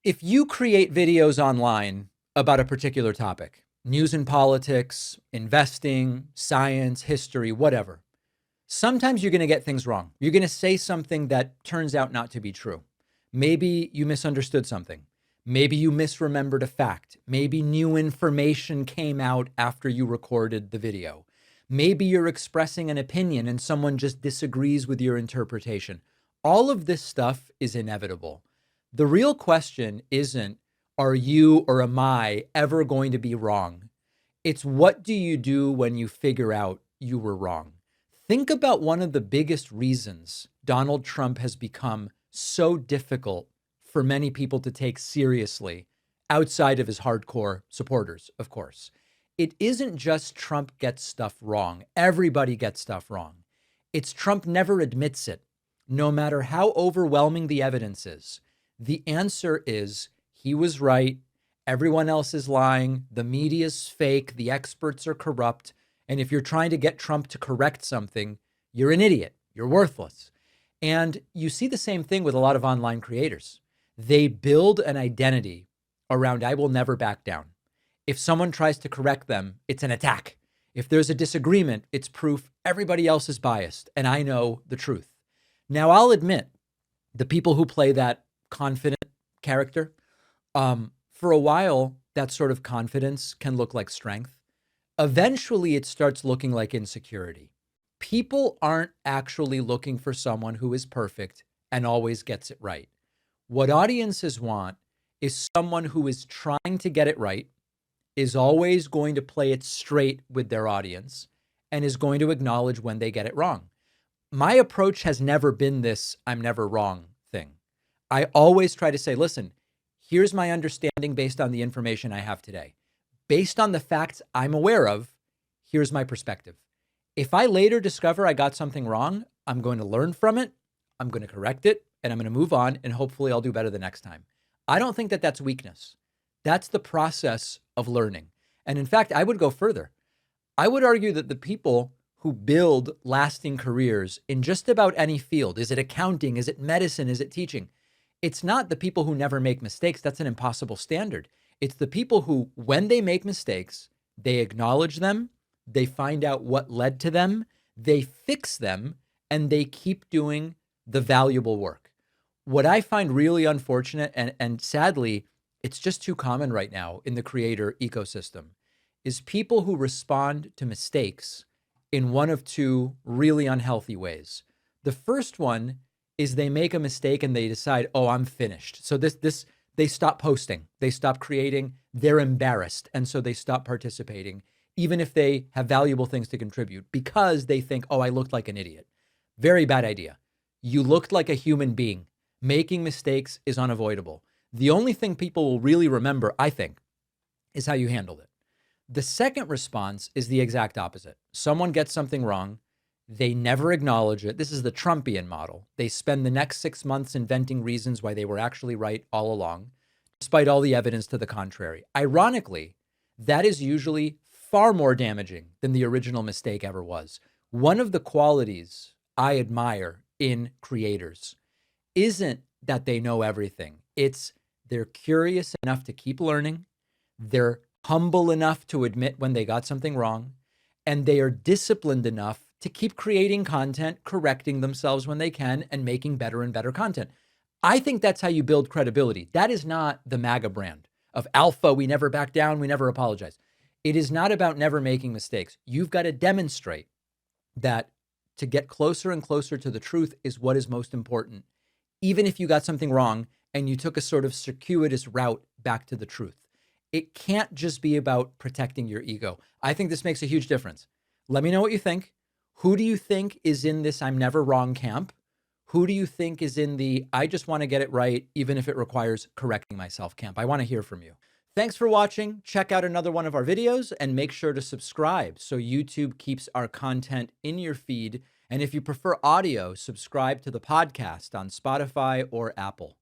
If you create videos online about a particular topic, news and politics, investing, science, history, whatever, sometimes you're going to get things wrong. You're going to say something that turns out not to be true. Maybe you misunderstood something. Maybe you misremembered a fact. Maybe new information came out after you recorded the video. Maybe you're expressing an opinion and someone just disagrees with your interpretation. All of this stuff is inevitable. The real question isn't, are you or am I ever going to be wrong? It's what do you do when you figure out you were wrong? Think about one of the biggest reasons Donald Trump has become so difficult for many people to take seriously outside of his hardcore supporters, of course. It isn't just Trump gets stuff wrong. Everybody gets stuff wrong. It's Trump never admits it, no matter how overwhelming the evidence is. The answer is he was right. Everyone else is lying. The media's fake. The experts are corrupt. And if you're trying to get Trump to correct something, you're an idiot. You're worthless. And you see the same thing with a lot of online creators. They build an identity around, I will never back down. If someone tries to correct them, it's an attack. If there's a disagreement, it's proof everybody else is biased and I know the truth. Now, I'll admit, the people who play that confident character, for a while, that sort of confidence can look like strength. Eventually, it starts looking like insecurity. People aren't actually looking for someone who is perfect and always gets it right. What audiences want is someone who is trying to get it right, is always going to play it straight with their audience, and is going to acknowledge when they get it wrong. My approach has never been this I'm never wrong thing. I always try to say, listen, here's my understanding based on the information I have today. Based on the facts I'm aware of, here's my perspective. If I later discover I got something wrong, I'm going to learn from it, I'm going to correct it, and I'm going to move on, and hopefully I'll do better the next time. I don't think that that's weakness. That's the process of learning. And in fact, I would go further. I would argue that the people who build lasting careers in just about any field, is it accounting, is it medicine, is it teaching? It's not the people who never make mistakes. That's an impossible standard. It's the people who, when they make mistakes, they acknowledge them, they find out what led to them, they fix them, and they keep doing the valuable work. What I find really unfortunate, and sadly, it's just too common right now in the creator ecosystem, is people who respond to mistakes in one of two really unhealthy ways. The first one is they make a mistake and they decide, oh, I'm finished. So they stop posting, they stop creating, they're embarrassed. And so they stop participating, even if they have valuable things to contribute, because they think, oh, I looked like an idiot. Very bad idea. You looked like a human being. Making mistakes is unavoidable. The only thing people will really remember, I think, is how you handled it. The second response is the exact opposite. Someone gets something wrong. They never acknowledge it. This is the Trumpian model. They spend the next 6 months inventing reasons why they were actually right all along, despite all the evidence to the contrary. Ironically, that is usually far more damaging than the original mistake ever was. One of the qualities I admire in creators isn't that they know everything. It's they're curious enough to keep learning. They're humble enough to admit when they got something wrong. And they are disciplined enough to keep creating content, correcting themselves when they can, and making better and better content. I think that's how you build credibility. That is not the MAGA brand of alpha. We never back down. We never apologize. It is not about never making mistakes. You've got to demonstrate that to get closer and closer to the truth is what is most important, even if you got something wrong and you took a sort of circuitous route back to the truth. It can't just be about protecting your ego. I think this makes a huge difference. Let me know what you think. Who do you think is in this I'm never wrong camp? Who do you think is in the I just want to get it right, even if it requires correcting myself camp? I want to hear from you. Thanks for watching. Check out another one of our videos and make sure to subscribe so YouTube keeps our content in your feed. And if you prefer audio, subscribe to the podcast on Spotify or Apple.